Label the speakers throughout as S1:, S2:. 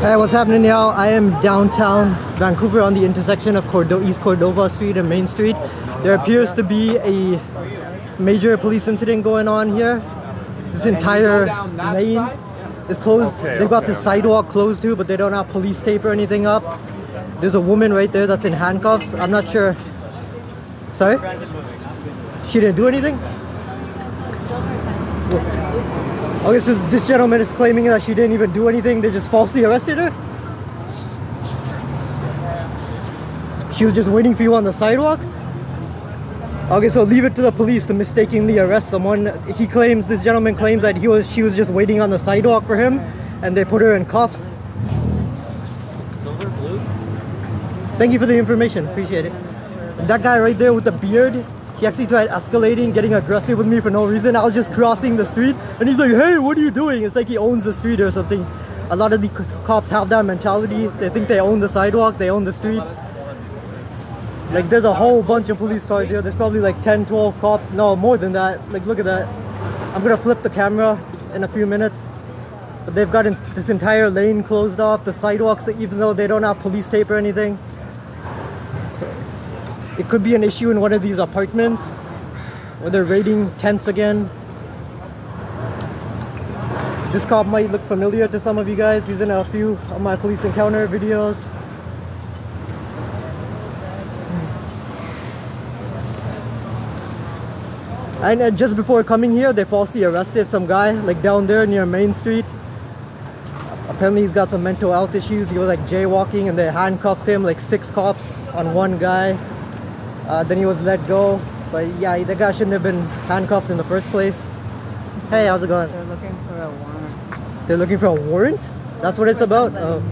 S1: Hey, what's happening, y'all? I am downtown Vancouver on the intersection of East Cordova Street and Main Street. There appears to be a major police incident going on here. This entire lane is closed. They've got the sidewalk closed too, but they don't have police tape or anything up. There's a woman right there that's in handcuffs. I'm not sure. Sorry? She didn't do anything? Okay, so this gentleman is claiming that she didn't even do anything. They just falsely arrested her? She was just waiting for you on the sidewalk? Okay, so leave it to the police to mistakenly arrest someone. This gentleman claims that she was just waiting on the sidewalk for him, and they put her in cuffs. Thank you for the information, appreciate it. That guy right there with the beard, he actually tried escalating, getting aggressive with me for no reason. I was just crossing the street, and he's like, hey, what are you doing? It's like he owns the street or something. A lot of the cops have that mentality. They think they own the sidewalk, they own the streets. Like, there's a whole bunch of police cars here. There's probably like 10, 12 cops. No, more than that. Like, look at that. I'm gonna flip the camera in a few minutes. But they've got this entire lane closed off. The sidewalks, even though they don't have police tape or anything. It could be an issue in one of these apartments where they're raiding tents again. This cop might look familiar to some of you guys. He's in a few of my police encounter videos. And just before coming here, they falsely arrested some guy, like down there near Main Street. Apparently he's got some mental health issues. He was like jaywalking and they handcuffed him, like 6 cops on one guy. Then he was let go. But yeah, the guy shouldn't have been handcuffed in the first place. Hey, how's it going?
S2: They're looking for a warrant.
S1: They're looking for a warrant? That's what it's about? Oh.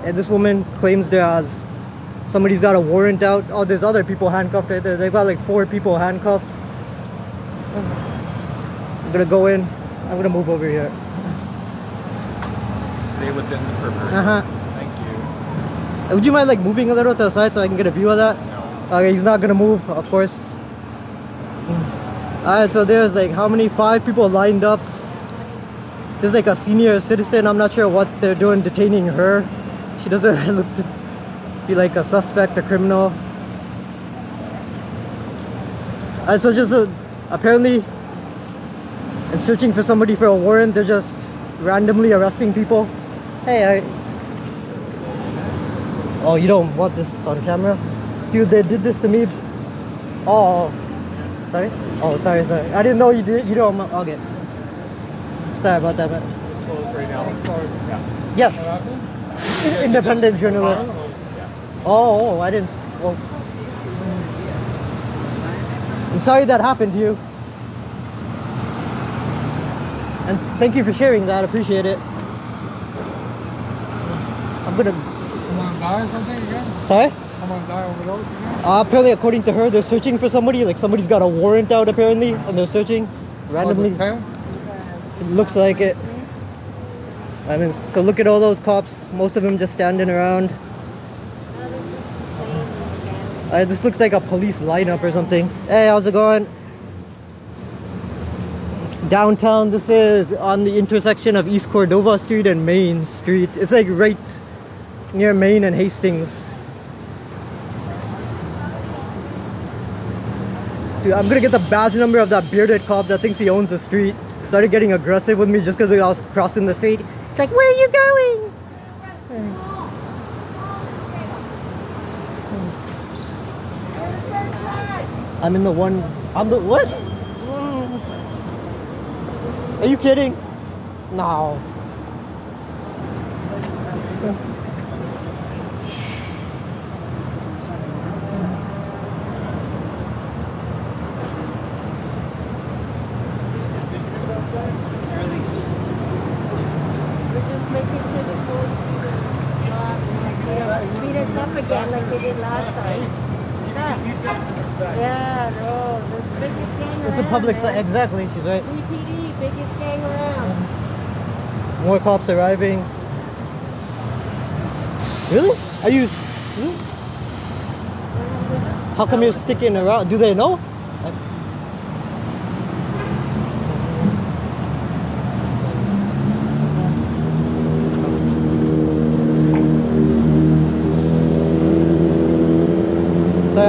S1: And this woman claims somebody's got a warrant out. Oh, there's other people handcuffed right there. They've got like 4 people handcuffed. I'm gonna go in. I'm gonna move over here.
S3: Stay within the perimeter. Thank you.
S1: Would you mind like moving a little to the side so I can get a view of that?
S3: No.
S1: Okay, he's not gonna move, of course. Alright, so there's like how many? 5 people lined up. There's like a senior citizen. I'm not sure what they're doing detaining her. She doesn't look to be like a suspect, a criminal. Alright, so just apparently in searching for somebody for a warrant, they're just randomly arresting people. Hey, oh, you don't want this on camera? Dude, they did this to me. Oh, sorry? Oh, sorry. I didn't know you did. You don't. Okay. Sorry about that, man.
S3: It's closed right now.
S1: Yeah. Yes. Independent journalist. Oh, I didn't. Well, I'm sorry that happened to you. And thank you for sharing that. I appreciate it. I'm gonna.
S2: Someone die or something again?
S1: Sorry?
S2: Someone die overdose again?
S1: Apparently, according to her, they're searching for somebody. Like somebody's got a warrant out apparently, and they're searching randomly. It looks like it. I mean, so look at all those cops. Most of them just standing around. This looks like a police lineup or something. Hey, how's it going? Downtown. This is on the intersection of East Cordova Street and Main Street. It's like right near Main and Hastings. Dude, I'm gonna get the badge number of that bearded cop that thinks he owns the street. Started getting aggressive with me just because I was crossing the street. It's like, where are you going? I'm in the one. I'm the what? Are you kidding? No.
S4: Beat us up again like they did last time. Yeah, no, it's the biggest gang around.
S1: It's a public
S4: man.
S1: exactly, she's right.
S4: BPD, biggest gang around.
S1: More cops arriving. Really? Are you? How come you're sticking around? Do they know?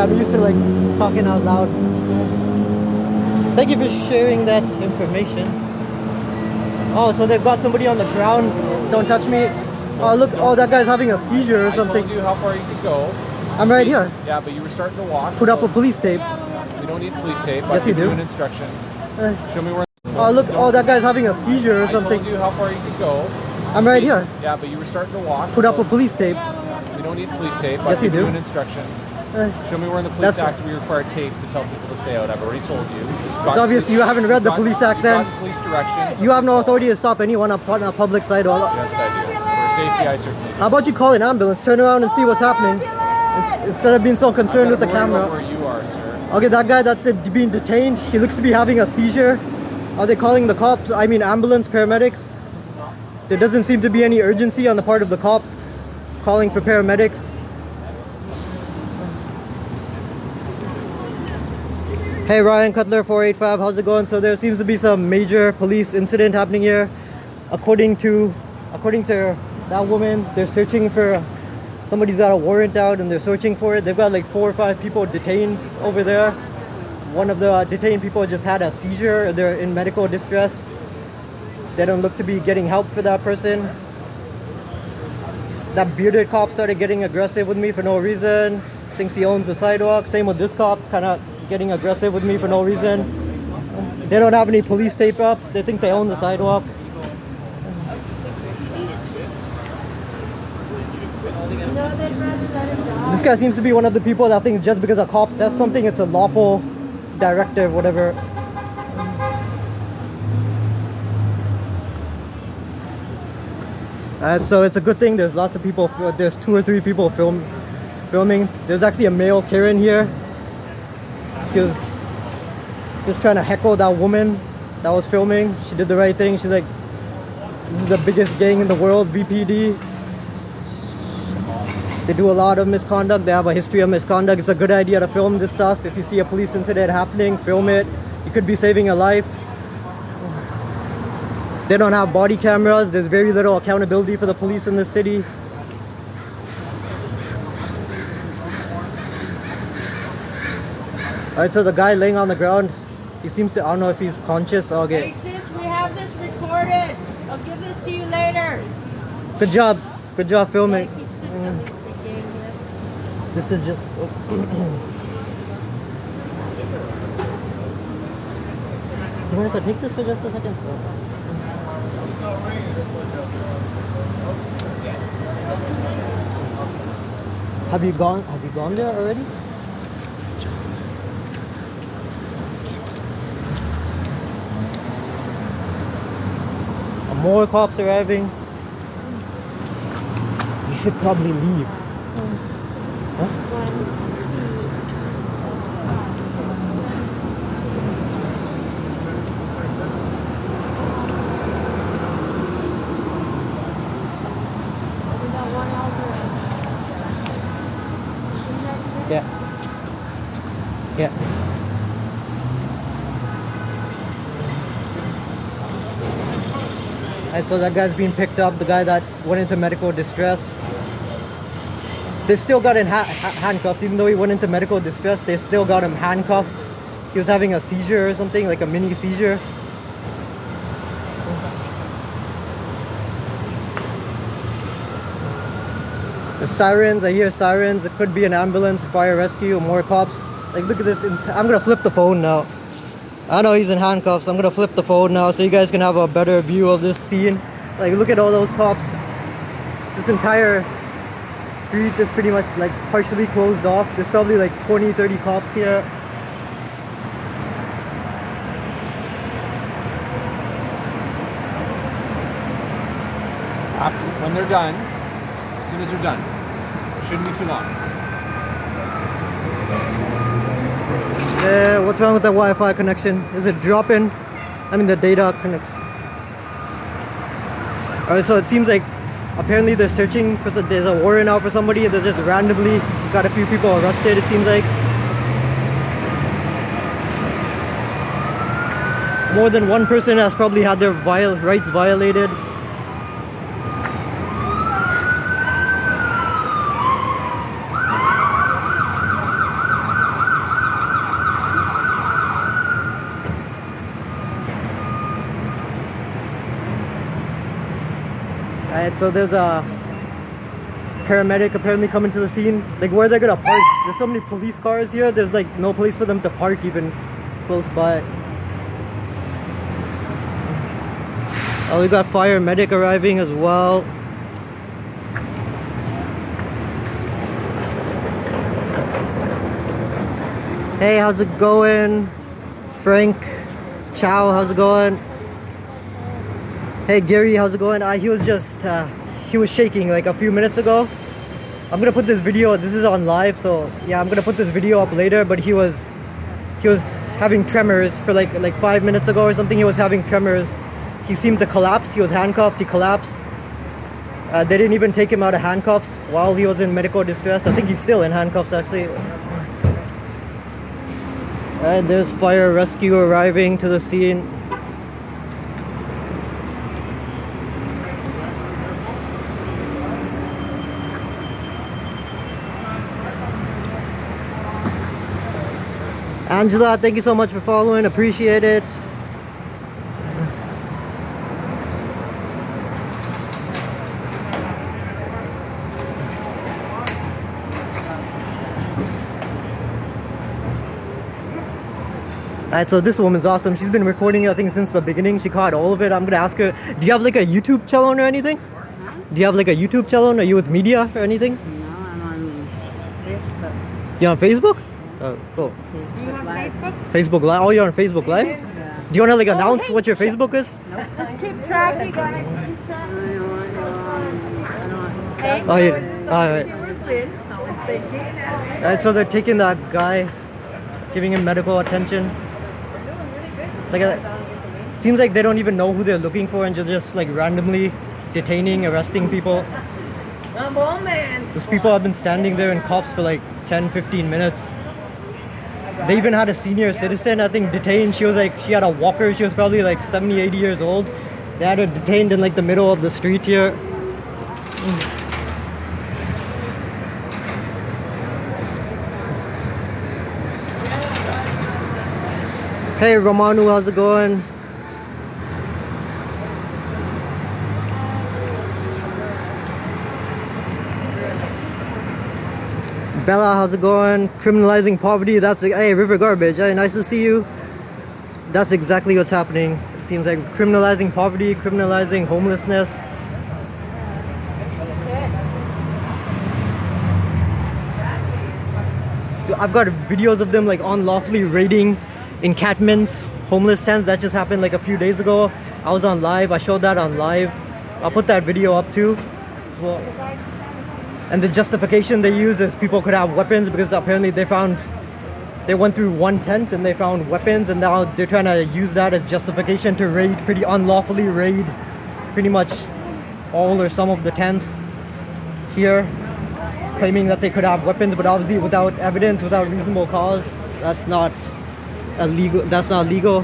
S1: I'm used to like talking out loud. Thank you for sharing that information. Oh, so they've got somebody on the ground. Don't touch me. Oh, look. Oh, that guy's having a seizure or something.
S3: I told you how far you could go.
S1: I'm right here.
S3: Yeah, but you were starting to walk.
S1: Put up a police tape.
S3: We don't need police tape.
S1: Yes, you do.
S3: An instruction. Show me where.
S1: Oh, look. Oh, that guy's having a seizure or something.
S3: I told you how far you could go.
S1: I'm right here.
S3: Yeah, but you were starting to walk.
S1: Put up a police tape.
S3: We don't need police tape.
S1: Yes, you do.
S3: An instruction. Show me where in the police act we require tape to tell people to stay out. I've already told you.
S1: It's obvious you haven't read the police act then.
S3: Police directions.
S1: You have no authority to stop anyone on a public sidewalk.
S3: Yes, I do. For safety, I certainly do.
S1: How about you call an ambulance? Turn around and see what's happening. Instead of being so concerned with the camera.
S3: Where you are, sir.
S1: Okay, that guy that's being detained, he looks to be having a seizure. Are they calling the cops? I mean ambulance, paramedics? There doesn't seem to be any urgency on the part of the cops calling for paramedics. Hey, Ryan Cutler 485, how's it going? So there seems to be some major police incident happening here. According to that woman, they're searching for somebody's got a warrant out and they're searching for it. They've got like 4 or 5 people detained over there. One of the detained people just had a seizure. They're in medical distress. They don't look to be getting help for that person. That bearded cop started getting aggressive with me for no reason. Thinks he owns the sidewalk. Same with this cop, kind of getting aggressive with me for no reason. They don't have any police tape up. They think they own the sidewalk. This guy seems to be one of the people that thinks just because a cop says something, it's a lawful directive, whatever. And so it's a good thing there's lots of people, there's 2 or 3 people filming. There's actually a male Karen here. He was just trying to heckle that woman that was filming. She did the right thing. She's like, this is the biggest gang in the world, VPD. They do a lot of misconduct. They have a history of misconduct. It's a good idea to film this stuff. If you see a police incident happening, film it. You could be saving a life. They don't have body cameras. There's very little accountability for the police in the city. Alright, so the guy laying on the ground, he seems to, I don't know if he's conscious. Okay.
S4: Hey sis, we have this recorded. I'll give this to you later.
S1: Good job. Good job filming.
S4: Yeah, keep sitting on the game here.
S1: This is just... You mind if I take this for just a second? Have you gone there already? More cops arriving. You should probably leave. Huh? Yeah. Yeah. And so that guy's being picked up, the guy that went into medical distress. They still got him handcuffed, even though he went into medical distress, they still got him handcuffed. He was having a seizure or something, like a mini seizure. The sirens, I hear sirens. It could be an ambulance, fire rescue, more cops. Like, look at this. I'm gonna flip the phone now. I know he's in handcuffs. I'm gonna flip the phone now so you guys can have a better view of this scene. Like, look at all those cops. This entire street is pretty much like partially closed off. There's probably like 20-30 cops here.
S3: When they're done, as soon as they're done, shouldn't be too long.
S1: What's wrong with the Wi-Fi connection? Is it dropping? I mean the data connection. Alright, so it seems like apparently they're searching for there's a warrant out for somebody. They just randomly got a few people arrested, it seems like. More than one person has probably had their rights violated. Alright, so there's a paramedic apparently coming to the scene. Like, where they're gonna park? There's so many police cars here. There's like no place for them to park even close by. Oh, we got fire medic arriving as well. Hey, how's it going? Frank, Chow, how's it going? Hey Gary, how's it going? He was just, he was shaking like a few minutes ago. I'm gonna put this video, this is on live, so yeah, I'm gonna put this video up later, but he was having tremors for like 5 minutes ago or something. He was having tremors. He seemed to collapse. He was handcuffed, he collapsed. They didn't even take him out of handcuffs while he was in medical distress. I think he's still in handcuffs actually. And there's fire rescue arriving to the scene. Angela, thank you so much for following. Appreciate it. Alright, so this woman's awesome. She's been recording, I think, since the beginning. She caught all of it. I'm gonna ask her, do you have like a YouTube channel or anything?
S5: Huh?
S1: Do you have like a YouTube channel? Are you with media or anything?
S5: No, I'm on Facebook.
S1: You on Facebook? Oh, cool.
S5: You on Facebook?
S1: Facebook Live? Oh, you're on Facebook Live?
S5: Yeah.
S1: Do you wanna like announce what your Facebook is?
S5: Nope.
S4: Keep track, you guys.
S1: Oh, yeah. Alright. Alright, so they're taking that guy, giving him medical attention. Like, seems like they don't even know who they're looking for and just like randomly detaining, arresting people.
S5: Come on, man.
S1: Those people have been standing there in cops for like 10-15 minutes. They even had a senior citizen, I think, detained. She was like, she had a walker. She was probably like 70-80 years old. They had her detained in like the middle of the street here. Hey Romanu, how's it going? Bella, how's it going? Criminalizing poverty, that's, hey, River Garbage, hey, nice to see you. That's exactly what's happening. It seems like criminalizing poverty, criminalizing homelessness. I've got videos of them like unlawfully raiding encampments, homeless tents. That just happened like a few days ago. I was on live, I showed that on live. I'll put that video up too. Well, and the justification they use is people could have weapons because apparently they went through one tent and they found weapons, and now they're trying to use that as justification to raid, pretty unlawfully raid pretty much all or some of the tents here, claiming that they could have weapons, but obviously without evidence, without reasonable cause. That's not illegal. That's not legal.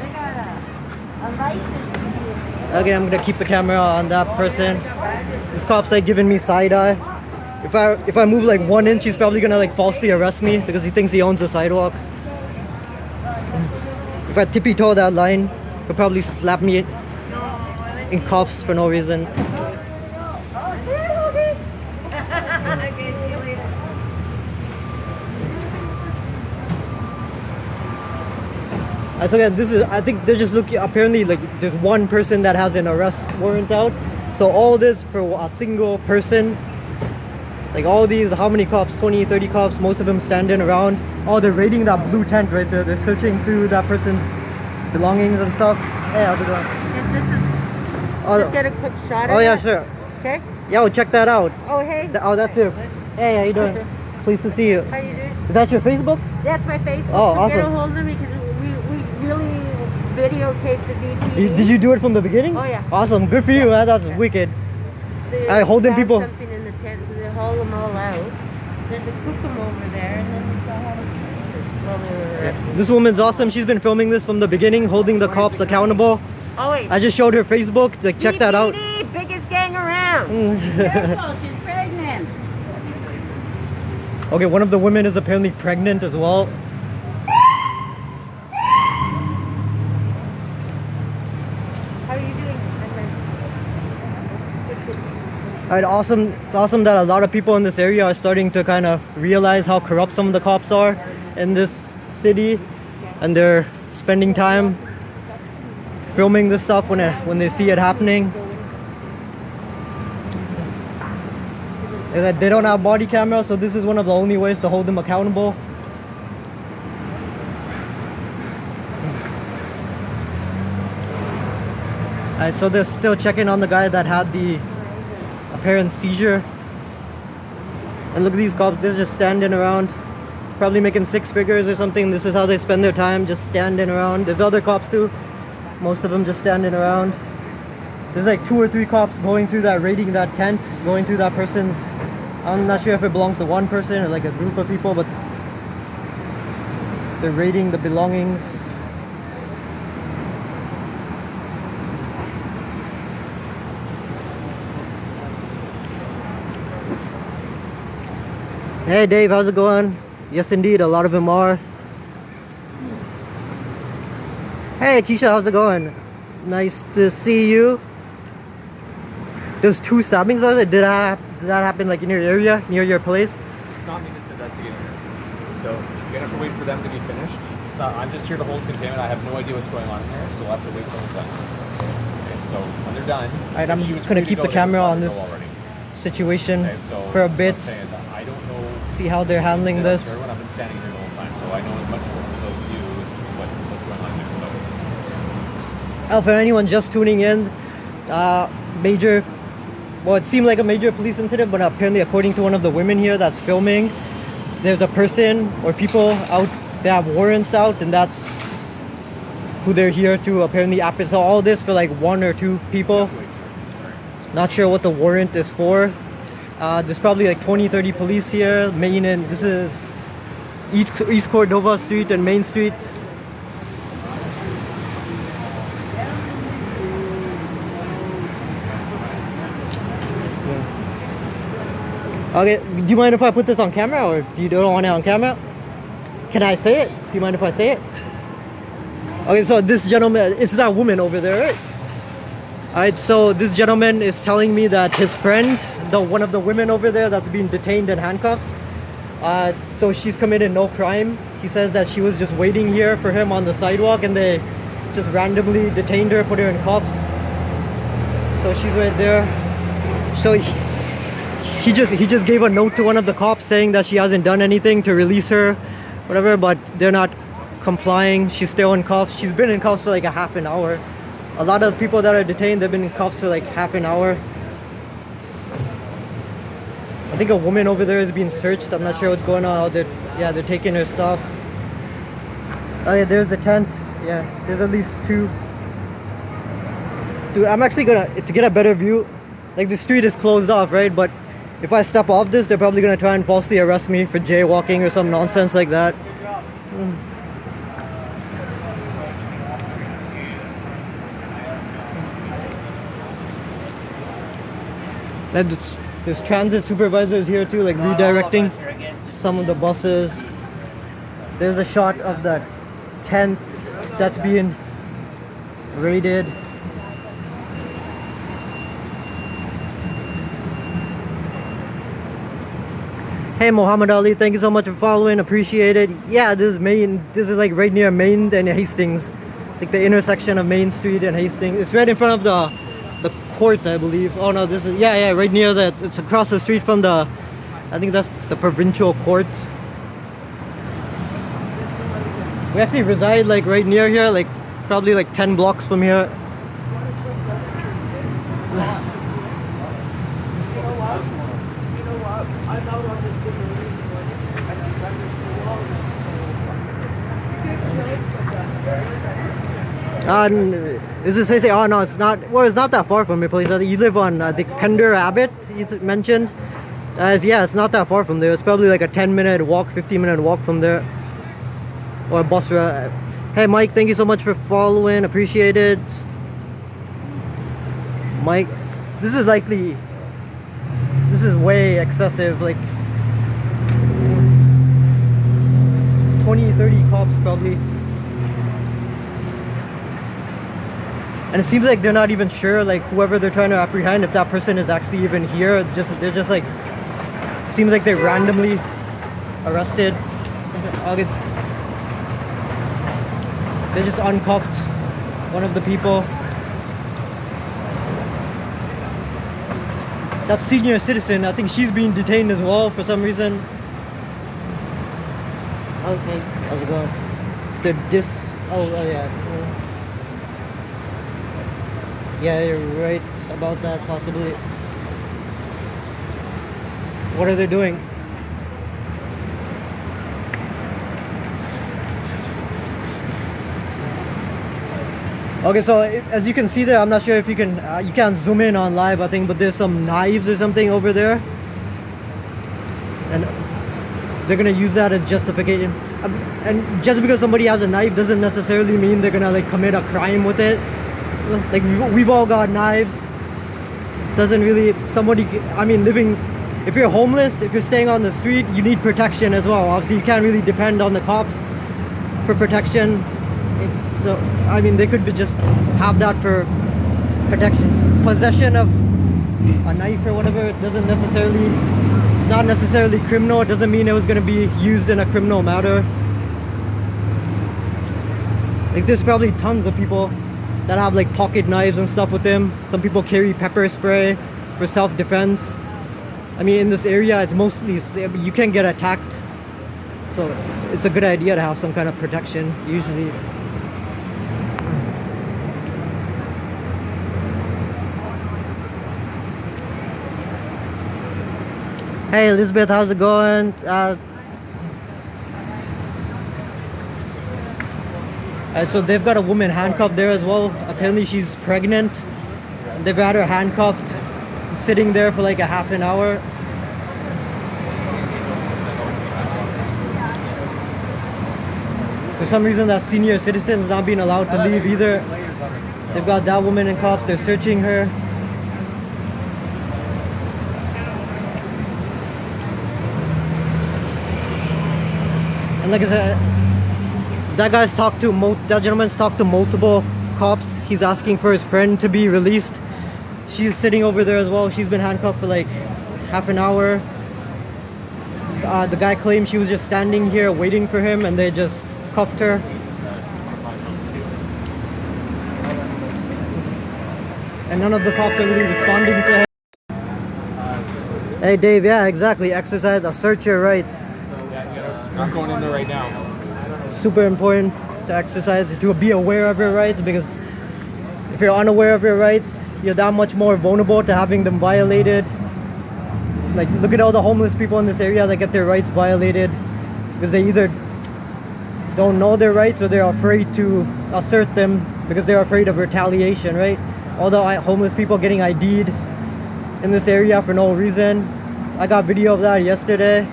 S1: Okay, I'm gonna keep the camera on that person. This cop's like giving me side eye. If I move like 1 inch, he's probably gonna like falsely arrest me because he thinks he owns the sidewalk. If I tippy toe that line, he'll probably slap me in cuffs for no reason. So yeah, I think they're just looking, apparently like there's one person that has an arrest warrant out. So all this for a single person. Like all these, how many cops? 20, 30 cops, most of them standing around. Oh, they're raiding that blue tent right there. They're searching through that person's belongings and stuff. Hey, how's it going?
S4: Just get a quick shot of
S1: Oh yeah,
S4: it.
S1: sure.
S4: Okay.
S1: Yeah, well, check that out.
S4: Oh, hey.
S1: Oh, that's it. Hey, how you doing? Pleased to see you.
S4: How you doing?
S1: Is that your Facebook?
S4: That's my Facebook.
S1: Oh,
S4: So get a
S1: awesome.
S4: hold of me because we really videotaped the DTD.
S1: Did you do it from the beginning?
S4: Oh, yeah.
S1: Awesome. Good for you, man. That's wicked.
S4: They
S1: holding
S4: found
S1: people.
S4: Something in the tent, so they haul them all out. There's a cookum over there, and then we saw how to well, they were arrested.
S1: This woman's awesome. She's been filming this from the beginning, holding the cops accountable.
S4: Oh wait.
S1: I just showed her Facebook. Like, check that out.
S4: DTD, biggest gang around.
S5: Careful, she's pregnant.
S1: Okay, one of the women is apparently pregnant as well.
S4: How are you doing?
S1: Alright, awesome. It's awesome that a lot of people in this area are starting to kind of realize how corrupt some of the cops are in this city, and they're spending time filming this stuff when they see it happening. They don't have body cameras, so this is one of the only ways to hold them accountable. Alright, so they're still checking on the guy that had the apparent seizure. And look at these cops, they're just standing around, probably making 6 figures or something. This is how they spend their time, just standing around. There's other cops too, most of them just standing around. There's like 2 or 3 cops going through that, raiding that tent, going through that person's, I'm not sure if it belongs to one person or like a group of people, but they're raiding the belongings. Hey Dave, how's it going? Yes indeed, a lot of them are. Hey Keisha, how's it going? Nice to see you. There's 2 stabbings, did that happen like in your area, near your place?
S3: It's not me that's investigating it. So you're gonna have to wait for them to be finished. It's not, I'm just here to hold containment. I have no idea what's going on here, so we'll have to wait till it's done. Okay, so when they're done,
S1: alright, I'm just gonna keep the camera on this situation for a bit.
S3: I don't know.
S1: See how they're handling this.
S3: I've been standing here the whole time, so I know as much as you what's going on here. So.
S1: Oh, for anyone just tuning in, it seemed like a major police incident, but apparently according to one of the women here that's filming, there's a person or people out, they have warrants out, and that's who they're here to apparently apprehend. So all this for like 1 or 2 people. Not sure what the warrant is for. There's probably like 20-30 police here. Main, and this is East Cordova Street and Main Street. Okay, do you mind if I put this on camera, or you don't want it on camera? Can I say it? Do you mind if I say it? Okay, so this gentleman, it's that woman over there, right? Alright, so this gentleman is telling me that his friend, one of the women over there that's being detained and handcuffed, so she's committed no crime. He says that she was just waiting here for him on the sidewalk, and they just randomly detained her, put her in cuffs. So she's right there. So he just gave a note to one of the cops saying that she hasn't done anything to release her, whatever, but they're not complying. She's still in cuffs. She's been in cuffs for like a half an hour. A lot of people that are detained, they've been in cuffs for like half an hour. I think a woman over there is being searched. I'm not sure what's going on. Yeah, they're taking her stuff. Oh yeah, there's the tent. Yeah, there's at least 2. Dude, I'm actually to get a better view, like the street is closed off, right? But if I step off this, they're probably gonna try and falsely arrest me for jaywalking or some nonsense like that. There's transit supervisors here too, like redirecting some of the buses. There's a shot of the tents that's being raided. Hey Muhammad Ali, thank you so much for following, appreciate it. Yeah, this is like right near Main and Hastings, like the intersection of Main Street and Hastings. It's right in front of the court, I believe. Oh no, this is, yeah, right near that. It's across the street from I think that's the provincial court. We actually reside like right near here, like probably like 10 blocks from here. Is it say? Oh no, it's not. Well, it's not that far from your place. You live on the Pender Abbott. You mentioned. Yeah, it's not that far from there. It's probably like a 10-minute walk, 15-minute walk from there, or a bus ride. Hey Mike, thank you so much for following. Appreciate it. Mike, this is way excessive. Like 20-30 cops probably. And it seems like they're not even sure, like whoever they're trying to apprehend, if that person is actually even here. They're just like, seems like they randomly arrested. They just uncuffed one of the people. That senior citizen, I think she's being detained as well for some reason. Okay, how's it going? Yeah. Yeah, you're right about that, possibly. What are they doing? Okay, so as you can see there, I'm not sure if you can, you can't zoom in on live, I think, but there's some knives or something over there. And they're gonna use that as justification. And just because somebody has a knife doesn't necessarily mean they're gonna like commit a crime with it. Like we've all got knives. Doesn't really, if you're homeless, if you're staying on the street, you need protection as well. Obviously you can't really depend on the cops for protection. So they could just have that for protection. Possession of a knife or whatever, it doesn't necessarily, it's not necessarily criminal. It doesn't mean it was going to be used in a criminal matter. Like there's probably tons of people that have like pocket knives and stuff with them. Some people carry pepper spray for self-defense. In this area it's mostly, you can get attacked, so it's a good idea to have some kind of protection usually. Hey Elizabeth, how's it going? So they've got a woman handcuffed there as well. Apparently she's pregnant. They've had her handcuffed, sitting there for like a half an hour. For some reason that senior citizen is not being allowed to leave either. They've got that woman in cuffs, they're searching her. And like I said, that gentleman's talked to multiple cops. He's asking for his friend to be released. She's sitting over there as well. She's been handcuffed for like half an hour. The guy claimed she was just standing here waiting for him and they just cuffed her. And none of the cops are really responding to her. Hey Dave, yeah, exactly. Exercise, assert your rights.
S3: I'm going in there right now.
S1: Super important to exercise, to be aware of your rights, because if you're unaware of your rights, you're that much more vulnerable to having them violated. Like, look at all the homeless people in this area that get their rights violated because they either don't know their rights or they're afraid to assert them because they're afraid of retaliation, right? All the homeless people getting ID'd in this area for no reason. I got video of that yesterday.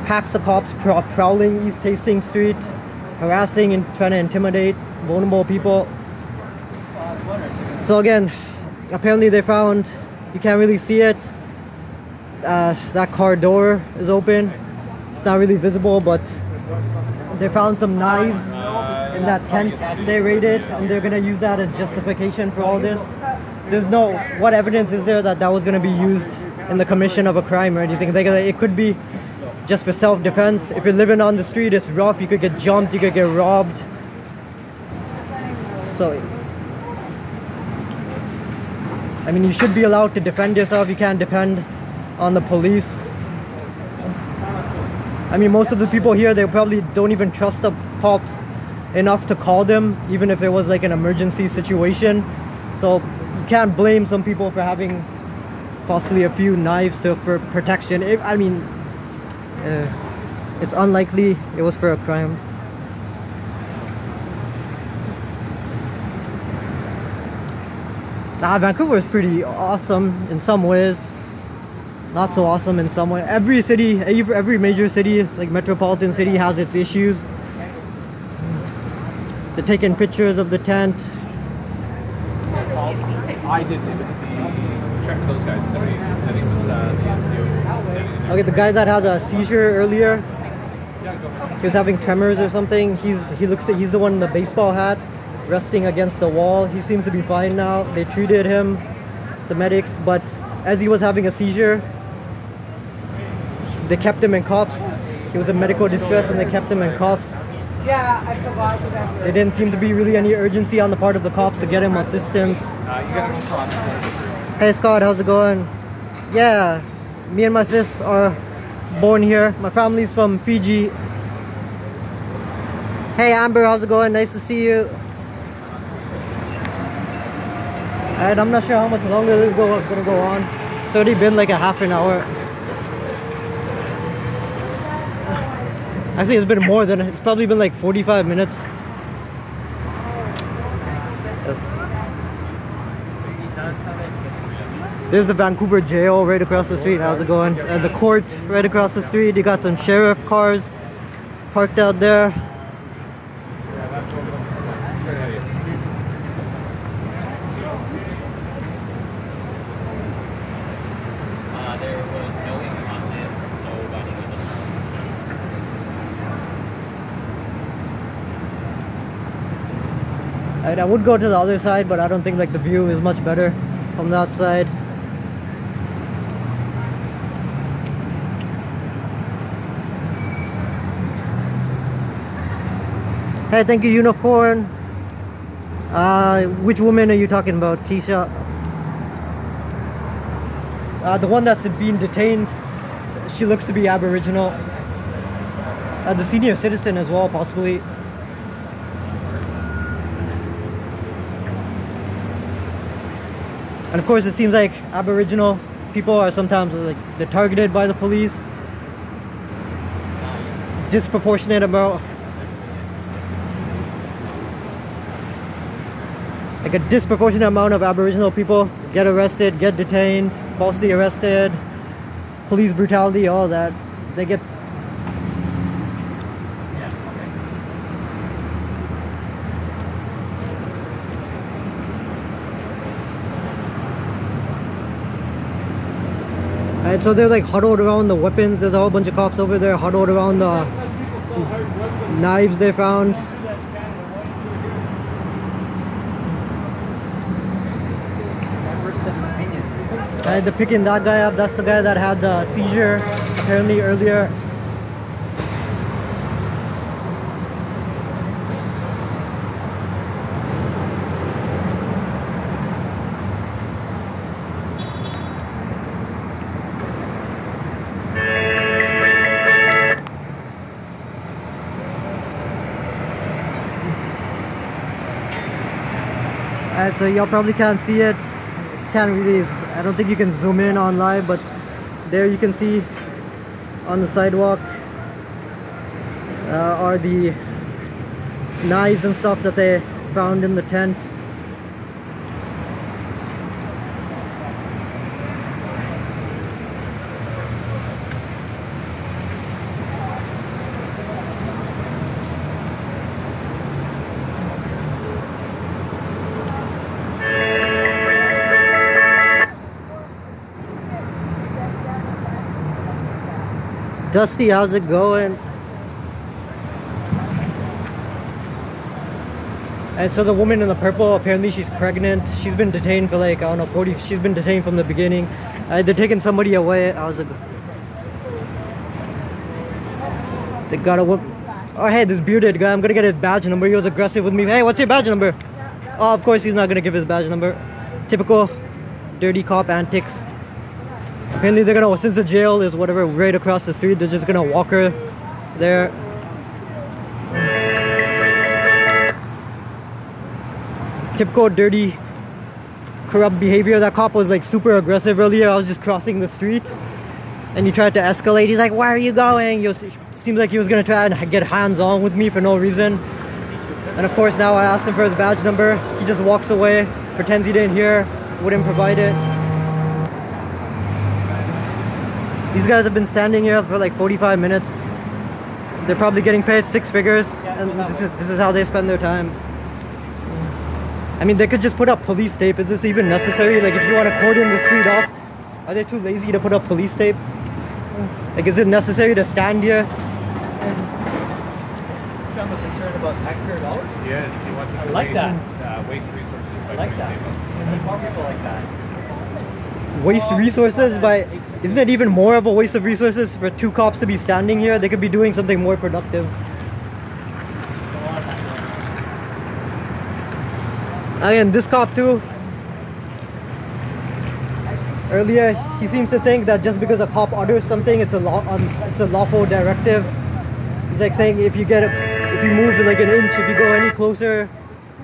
S1: Packs of cops prowling East Hastings Street, harassing and trying to intimidate vulnerable people. So again, apparently they found, you can't really see it, that car door is open. It's not really visible, but they found some knives in that tent they raided, and they're gonna use that as justification for all this. There's no, what evidence is there that that was gonna be used in the commission of a crime or anything? It could be just for self-defense. If you're living on the street, it's rough, you could get jumped, you could get robbed. So, you should be allowed to defend yourself. You can't depend on the police. Most of the people here, they probably don't even trust the cops enough to call them, even if it was like an emergency situation. So you can't blame some people for having possibly a few knives for protection. It's unlikely it was for a crime. Vancouver is pretty awesome in some ways, not so awesome in some way. Every city, every major city, like metropolitan city, has its issues. They're taking pictures of the tent.
S3: I didn't. It was at the check with those guys. I think it was the NCO.
S1: Okay, the guy that had a seizure earlier, he was having tremors or something. He's the one in the baseball hat resting against the wall. He seems to be fine now. They treated him, the medics, but as he was having a seizure, they kept him in cuffs. He was in medical distress and they kept him in cuffs.
S5: Yeah, I forgot to that.
S1: There didn't seem to be really any urgency on the part of the cops to get him assistance.
S3: You gotta just cross.
S1: Hey Scott, how's it going? Yeah, me and my sis are born here. My family's from Fiji. Hey Amber, how's it going? Nice to see you. Alright, I'm not sure how much longer this is gonna go on. It's already been like a half an hour. Actually, it's been more than, it's probably been like 45 minutes. There's the Vancouver jail right across the street. How's it going? The court right across the street. You got some sheriff cars parked out there.
S3: There was no incontinence, nobody was.
S1: I would go to the other side, but I don't think like the view is much better from that side. Hey, thank you, Unicorn. Which woman are you talking about, Keisha? The one that's being detained, she looks to be Aboriginal. The senior citizen as well, possibly. And of course, it seems like Aboriginal people are sometimes like they're targeted by the police. Disproportionate amount. Like a disproportionate amount of Aboriginal people get arrested, get detained, falsely arrested, police brutality, all that. They get. Alright, so they're like huddled around the weapons. There's a whole bunch of cops over there huddled around the knives they found. They're picking that guy up. That's the guy that had the seizure apparently earlier. Alright, so y'all probably can't see it. Can't really, I don't think you can zoom in on live, but there you can see on the sidewalk are the knives and stuff that they found in the tent. Dusty, how's it going? And so the woman in the purple, apparently she's pregnant. She's been detained for like, I don't know, 40, she's been detained from the beginning. They're taking somebody away. How's it? They got a whoop. Oh, hey, this bearded guy, I'm gonna get his badge number. He was aggressive with me. Hey, what's your badge number? Oh, of course he's not gonna give his badge number. Typical dirty cop antics. Apparently they're gonna, since the jail is whatever right across the street, they're just gonna walk her there. Typical dirty, corrupt behavior. That cop was like super aggressive earlier. I was just crossing the street and he tried to escalate. He's like, where are you going? Seems like he was gonna try and get hands-on with me for no reason. And of course now I asked him for his badge number. He just walks away, pretends he didn't hear, wouldn't provide it. These guys have been standing here for like 45 minutes. They're probably getting paid 6 figures, and this is how they spend their time. I mean, they could just put up police tape. Is this even necessary? Like, if you want to cordon the street off, are they too lazy to put up police tape? Like, is it necessary to stand here? I'm concerned about taxpayer dollars?
S3: Yes, he wants us to
S1: like
S3: waste resources by
S1: like
S3: putting
S1: that.
S3: tape up.
S1: There's more people like that. Waste resources by... Isn't it even more of a waste of resources for two cops to be standing here? They could be doing something more productive. Again, this cop too. Earlier, he seems to think that just because a cop orders something, it's a lawful directive. He's like saying if you move like an inch, if you go any closer,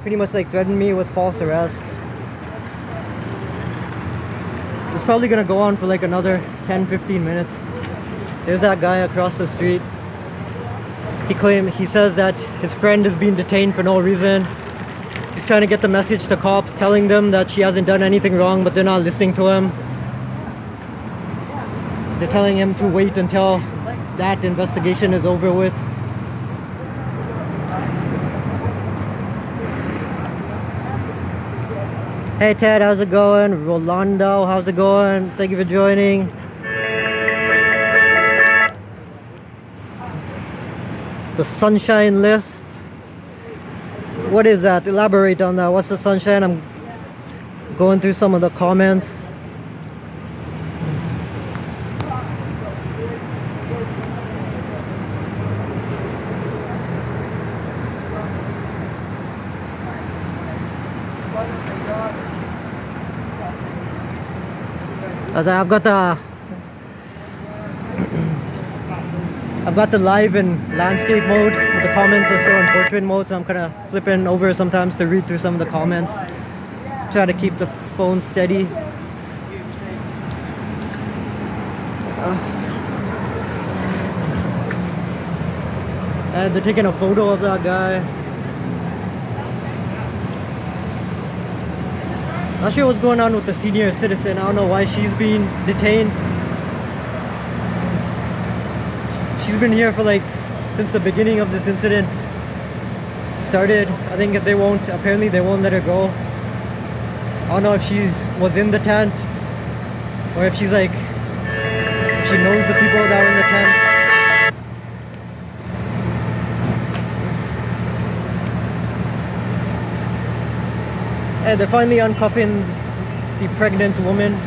S1: pretty much like threaten me with false arrest. It's probably gonna go on for like another 10-15 minutes. There's that guy across the street. He says that his friend is being detained for no reason. He's trying to get the message to cops, telling them that she hasn't done anything wrong, but they're not listening to him. They're telling him to wait until that investigation is over with. Hey Ted, how's it going? Rolando, how's it going? Thank you for joining. The sunshine list. What is that? Elaborate on that. What's the sunshine? I'm going through some of the comments. As I've got the live in landscape mode, but the comments are still in portrait mode, so I'm kind of flipping over sometimes to read through some of the comments. Try to keep the phone steady. And they're taking a photo of that guy. Not sure what's going on with the senior citizen. I don't know why she's being detained. She's been here for like since the beginning of this incident started. I think apparently they won't let her go. I don't know if she was in the tent or if she's like, if she knows the people that were in the tent. And they're finally uncuffing the pregnant woman.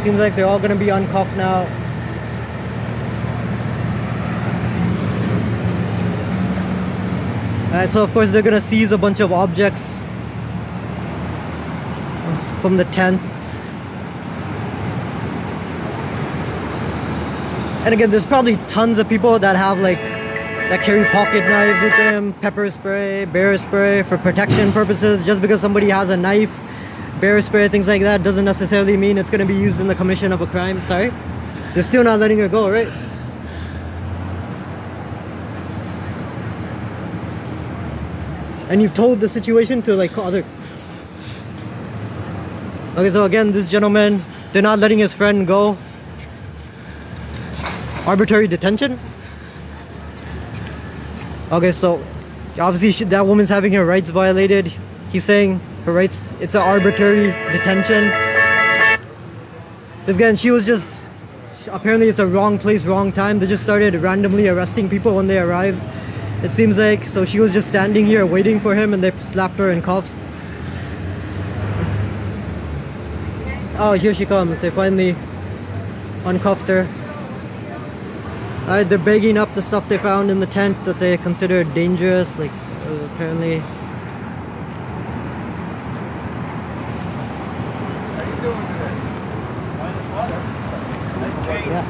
S1: Seems like they're all gonna be uncuffed now. Alright, so of course they're gonna seize a bunch of objects from the tent. And again, there's probably tons of people that have that carry pocket knives with them, pepper spray, bear spray for protection purposes. Just because somebody has a knife, bear spray, things like that, doesn't necessarily mean it's going to be used in the commission of a crime. Sorry? They're still not letting her go, right? And you've told the situation to like other... Okay, so again, this gentleman, they're not letting his friend go. Arbitrary detention? Okay, so obviously that woman's having her rights violated. He's saying her rights, it's an arbitrary detention. Again, she was just, apparently it's a wrong place, wrong time. They just started randomly arresting people when they arrived, it seems like. So she was just standing here waiting for him and they slapped her in cuffs. Oh, here she comes. They finally uncuffed her. Alright, they're bagging up the stuff they found in the tent that they considered dangerous, like apparently. Yeah.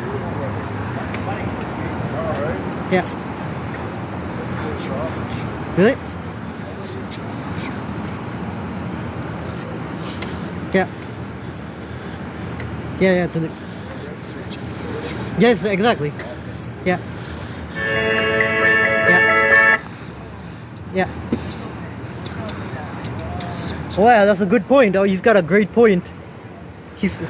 S1: Yeah. Really? Yeah. Yeah, it's a... Yes, exactly. Yeah. Yeah. Yeah. Oh yeah, that's a good point. Oh, he's got a great point. He's...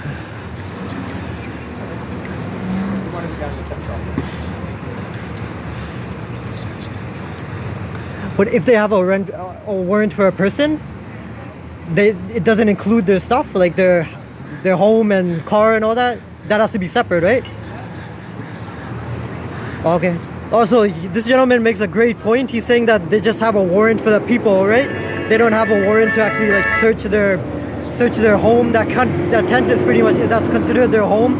S1: But if they have a warrant for a person, it doesn't include their stuff, like their home and car and all that. That has to be separate, right? Okay. Also, this gentleman makes a great point. He's saying that they just have a warrant for the people, right? They don't have a warrant to actually like search their home. That tent is pretty much, that's considered their home.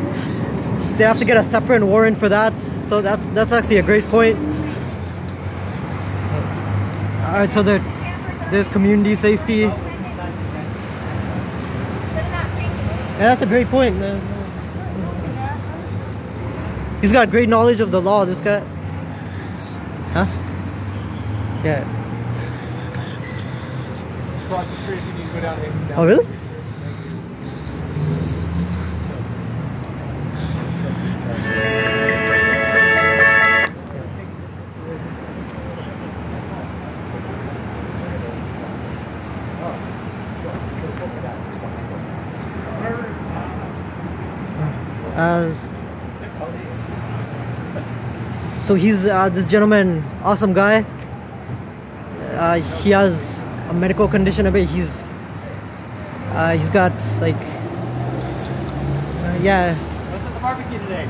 S1: They have to get a separate warrant for that. So that's actually a great point. All right, so there's community safety. Yeah, that's a great point, man. He's got great knowledge of the law, this guy. Huh? Yeah.
S3: Across the street, you need to go down here.
S1: Oh, really? So he's this gentleman, awesome guy. He has a medical condition. He's got like yeah.
S3: What's at the barbecue today?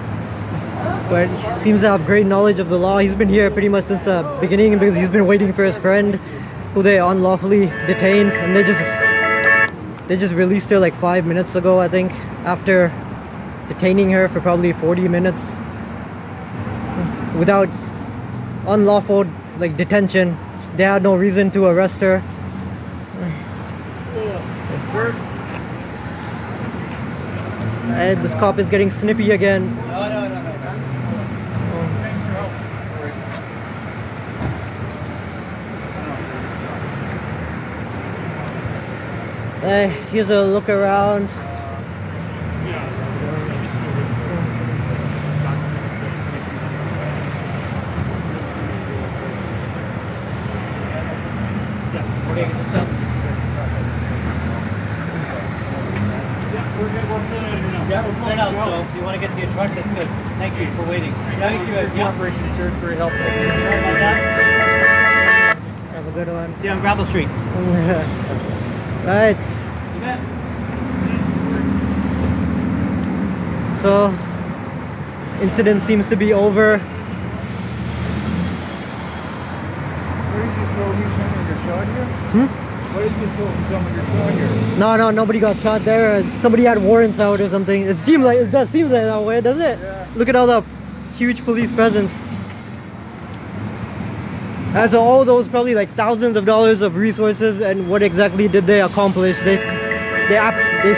S1: But he seems to have great knowledge of the law. He's been here pretty much since the beginning because he's been waiting for his friend, who they unlawfully detained, and they just released her like 5 minutes ago, I think, after detaining her for probably 40 minutes without unlawful like detention. They had no reason to arrest her. And this cop is getting snippy again. Here's a look around.
S6: Yeah, we're pulling out, so if you want to get to your truck, that's good. Thank you for waiting. Thank you.
S3: Operation Search, very helpful.
S6: Sorry about that.
S1: Have a good one.
S6: See you on Gravel Street.
S1: Right.
S6: You bet.
S1: So, incident seems to be over.
S2: What did you throw me someone you're shot here? What did you throw someone you're shot here?
S1: No, nobody got shot there. Somebody had warrants out or something. It seems like that way, doesn't it?
S2: Yeah.
S1: Look at all the huge police presence. And so all those probably like thousands of dollars of resources, and what exactly did they accomplish? They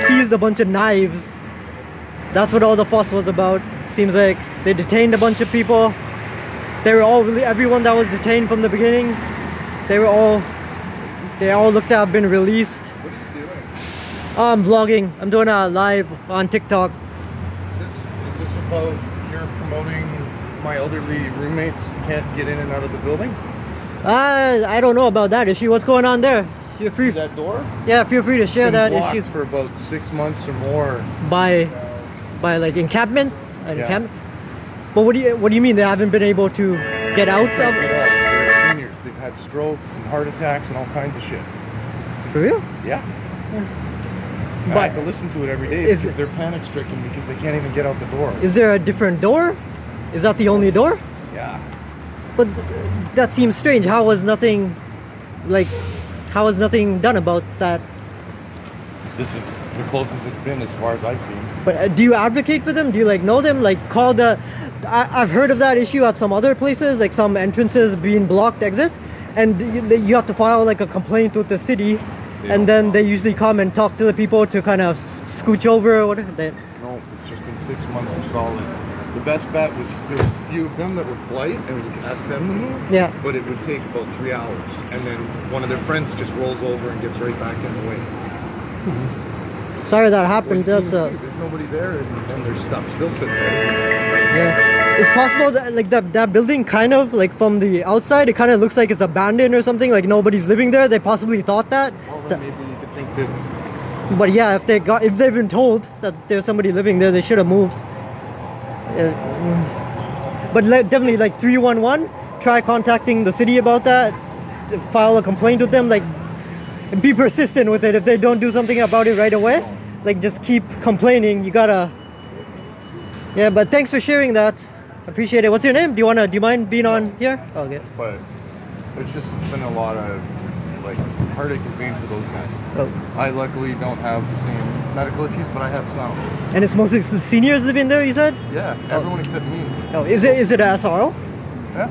S1: seized a bunch of knives. That's what all the fuss was about. Seems like they detained a bunch of people. They were all everyone that was detained from the beginning. They all looked to have been released.
S2: What are you doing?
S1: I'm vlogging. I'm doing a live on TikTok.
S2: Is this about you're promoting my elderly roommates can't get in and out of the building?
S1: I don't know about that issue. What's going on there? You're free.
S2: That door?
S1: Yeah, feel free to share that
S2: blocked
S1: issue
S2: for about 6 months or more.
S1: by like encampment.
S2: Yeah.
S1: Encampment. But what do you mean they haven't been able to get out of?
S2: They're seniors. They've had strokes and heart attacks and all kinds of shit.
S1: For real?
S2: Yeah. I
S1: But
S2: have to listen to it every day
S1: is-
S2: because they're panic stricken because they can't even get out the door.
S1: is there a different door? Is that the only door?
S2: Yeah.
S1: But that seems strange. How was nothing done about that?
S2: This is the closest it's been as far as I've seen.
S1: But do you advocate for them? Do you like know them? Like call the... I've heard of that issue at some other places, like some entrances being blocked exits, and you have to file like a complaint with the city, and then they usually come and talk to the people to kind of scooch over or whatever.
S2: No, it's just been 6 months of solid. The best bet was there was a few of them that were polite and we could ask them to move.
S1: Yeah.
S2: But it would take about 3 hours, and then one of their friends just rolls over and gets right back in the way.
S1: Sorry that happened. That's
S2: There's nobody there, and their stuff's still sitting there.
S1: yeah. It's possible that like that building kind of like from the outside it kind of looks like it's abandoned or something, like nobody's living there. They possibly thought that.
S2: Well, then maybe you could think that
S1: But yeah, if they've been told that there's somebody living there, they should have moved. But definitely like 311, try contacting the city about that, file a complaint with them, like, and be persistent with it. If they don't do something about it right away, like just keep complaining. You gotta. Yeah, but thanks for sharing that. Appreciate it. What's your name? Do you mind being on here? Oh, okay.
S2: But it's been a lot of like heartache and pain for those guys.
S1: Oh.
S2: I luckily don't have the same medical issues, but I have some.
S1: And it's mostly seniors living there, you said?
S2: Yeah, everyone except me.
S1: Oh, is it a SRO?
S2: Yeah.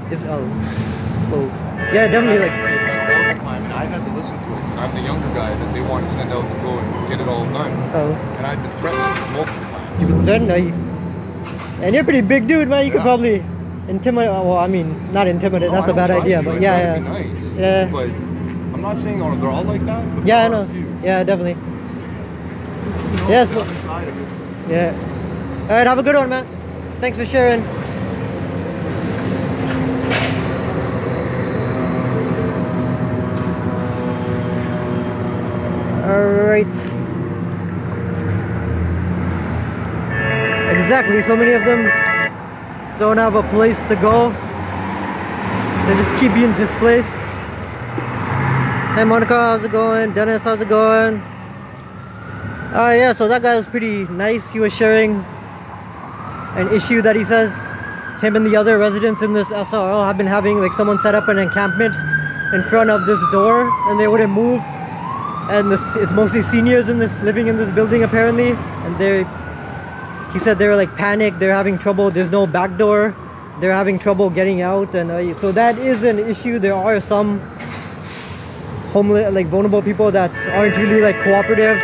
S1: Yeah, definitely like.
S2: And I had to listen to it. I'm the younger guy that they want to send out to go and get it all done.
S1: Oh.
S2: And I've been threatened multiple times.
S1: You've been threatened? And you're a pretty big dude, man. You could probably intimidate. Well, I mean, not intimidate. That's a bad idea, but yeah.
S2: Be nice,
S1: yeah.
S2: But I'm not saying they're all like that. But
S1: yeah, I know. Yeah, definitely. Yeah. So, yeah. All right. Have a good one, man. Thanks for sharing. Alright. Exactly, so many of them don't have a place to go. They just keep being displaced. Hey Monica, how's it going? Dennis, how's it going? Yeah, so that guy was pretty nice. He was sharing an issue that he says him and the other residents in this SRL have been having, like someone set up an encampment in front of this door and they wouldn't move. And it's mostly seniors living in this building apparently, and he said they were like panicked, they're having trouble, there's no back door, they're having trouble getting out, and so that is an issue. There are some homeless, like vulnerable people that aren't really like cooperative.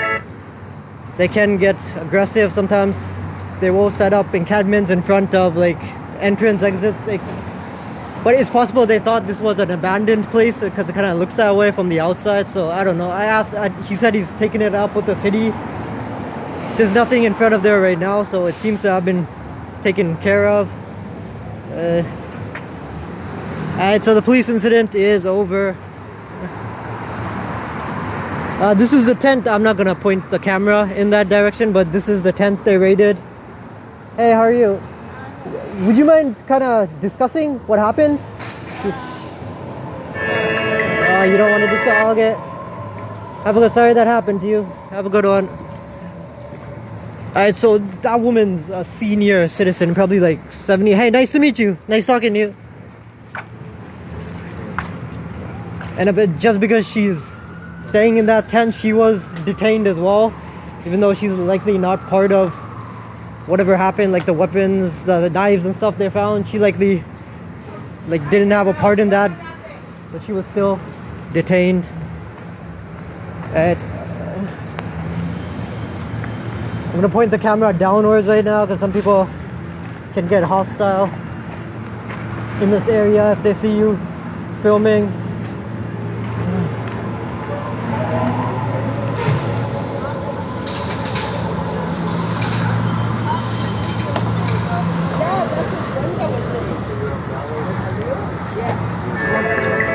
S1: They can get aggressive sometimes. They will set up encampments in front of like entrance exits, like. But it's possible they thought this was an abandoned place because it kind of looks that way from the outside. So I don't know. He said he's taking it up with the city. There's nothing in front of there right now, so it seems to have been taken care of. Alright, so the police incident is over. This is the tent. I'm not gonna point the camera in that direction, but this is the tent they raided. Hey, how are you? Would you mind kind of discussing what happened? You don't want to discuss? Okay. Sorry that happened to you. Have a good one. Alright, so that woman's a senior citizen, probably like 70. Hey, nice to meet you. Nice talking to you. And just because she's staying in that tent, she was detained as well, even though she's likely not part of whatever happened, like the weapons, the knives and stuff they found. She likely didn't have a part in that, but she was still detained. I'm gonna point the camera downwards right now because some people can get hostile in this area if they see you filming.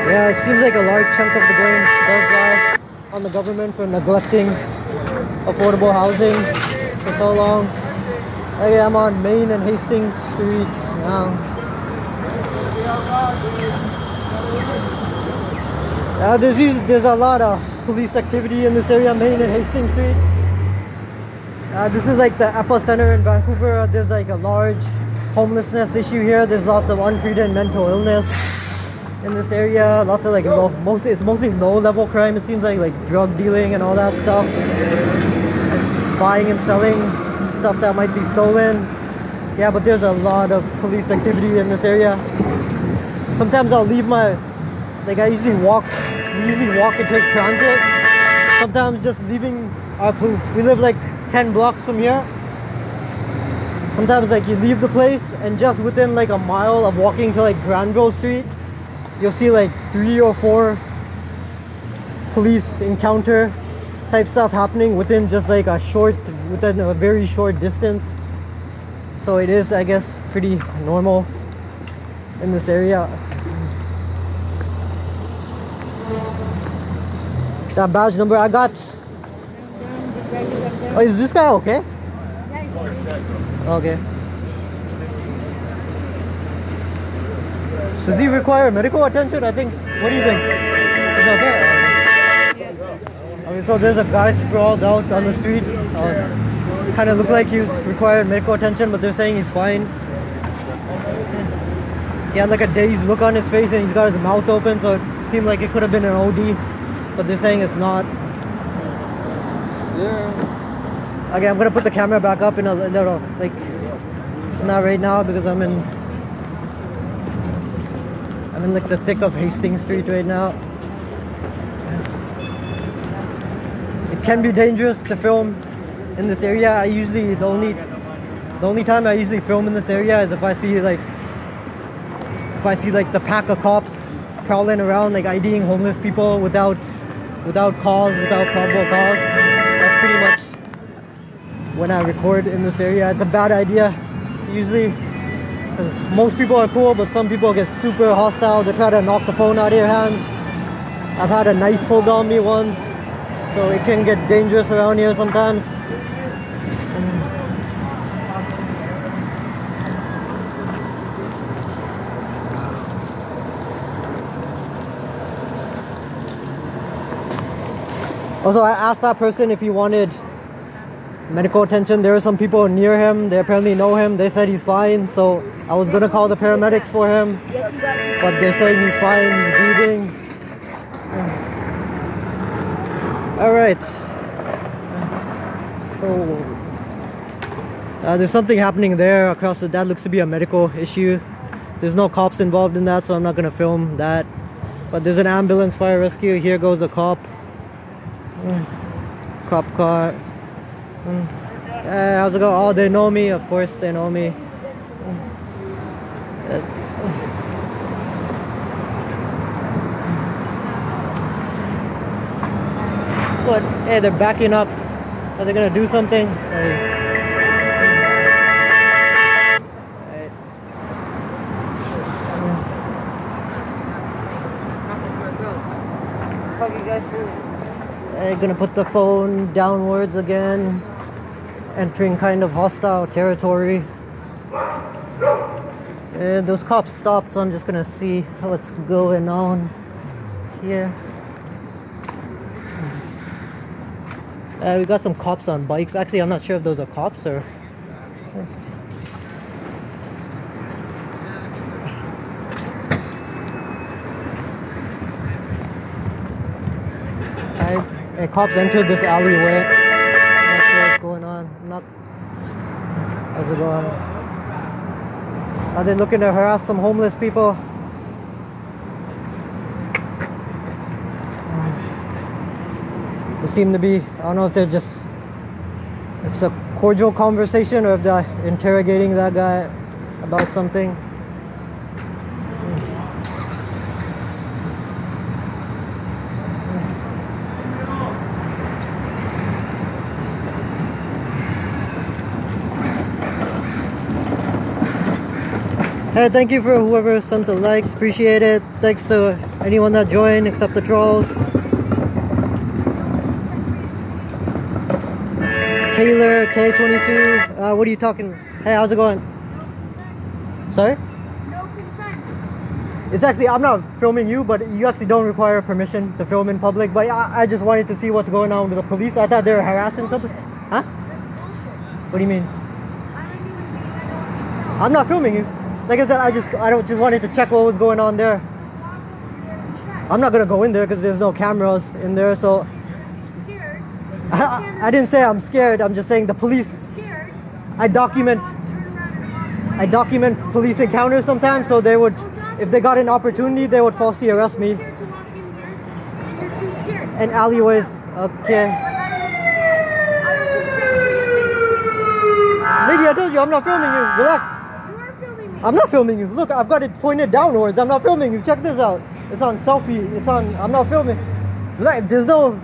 S1: Yeah, it seems like a large chunk of the blame does lie on the government for neglecting affordable housing for so long. Okay, I'm on Main and Hastings Streets now. There's a lot of police activity in this area, Main and Hastings Street. This is like the epicenter in Vancouver. There's like a large homelessness issue here. There's lots of untreated mental illness in this area. Lots of like it's mostly low-level crime. It seems like drug dealing and all that stuff, buying and selling stuff that might be stolen. Yeah, but there's a lot of police activity in this area. Sometimes I'll leave I usually walk. We usually walk and take transit. Sometimes just leaving we live like 10 blocks from here. Sometimes you leave the place and just within like a mile of walking to Granville Street, you'll see 3 or 4 police encounter type stuff happening within just within a very short distance. So it is, I guess, pretty normal in this area. That badge number I got. Oh, is this guy okay? Okay. Does he require medical attention? I think. What do you think? Is it okay? Okay, so there's a guy sprawled out on the street. Kind of looked like he required medical attention, but they're saying he's fine. He had like a dazed look on his face and he's got his mouth open, so it seemed like it could have been an OD, but they're saying it's not.
S2: Yeah.
S1: Okay, I'm gonna put the camera back up in a little, like, not right now because I'm in like the thick of Hastings Street right now. It can be dangerous to film in this area. I usually, the only time I usually film in this area is if I see like the pack of cops prowling around, like IDing homeless people without cause, without probable cause. That's pretty much when I record in this area. It's a bad idea usually, because most people are cool, but some people get super hostile. They try to knock the phone out of your hands. I've had a knife pulled on me once, so it can get dangerous around here sometimes. Also, I asked that person if he wanted medical attention. There are some people near him. They apparently know him. They said he's fine. So I was going to call the paramedics for him. But they're saying he's fine. He's breathing. Alright. Oh. There's something happening there across that looks to be a medical issue. There's no cops involved in that, so I'm not going to film that. But there's an ambulance, fire rescue. Here goes the cop. Cop car. Hey, how's it going? Oh, they know me. Of course they know me. But hey, they're backing up. Are they gonna do something?
S5: Fuck you guys doing?
S1: I'm gonna put the phone downwards again, entering kind of hostile territory. And those cops stopped, so I'm just gonna see what's going on here. We got some cops on bikes. Actually, I'm not sure if those are cops or... cops entered this alleyway. I'm not sure what's going on. How's it going? Are they looking to harass some homeless people? They seem to be, I don't know if if it's a cordial conversation or if they're interrogating that guy about something. Hey, thank you for whoever sent the likes, appreciate it. Thanks to anyone that joined except the trolls. Taylor K22, what are you talking? Hey, how's it going? Sorry?
S7: No consent.
S1: It's actually, I'm not filming you, but you actually don't require permission to film in public. But I just wanted to see what's going on with the police. I thought they were harassing something. Huh?
S7: That's bullshit.
S1: What do you mean?
S7: I don't even think I don't
S1: I'm not filming you. Like I said, I just wanted to check what was going on there. I'm not gonna go in there because there's no cameras in there, so.
S7: You're scared.
S1: I didn't say I'm scared. I'm just saying the police.
S7: Scared.
S1: I document police encounters sometimes, so they would, if they got an opportunity, they would falsely arrest me.
S7: Scared to walk in here, and you're too scared.
S1: In alleyways, okay.
S7: I don't consent to your
S1: Lady, I told you I'm not filming you. Relax.
S7: You are filming me.
S1: I'm not filming you. Look, I've got it pointed downwards. I'm not filming you. Check this out. It's on selfie. I'm not filming. Like, there's no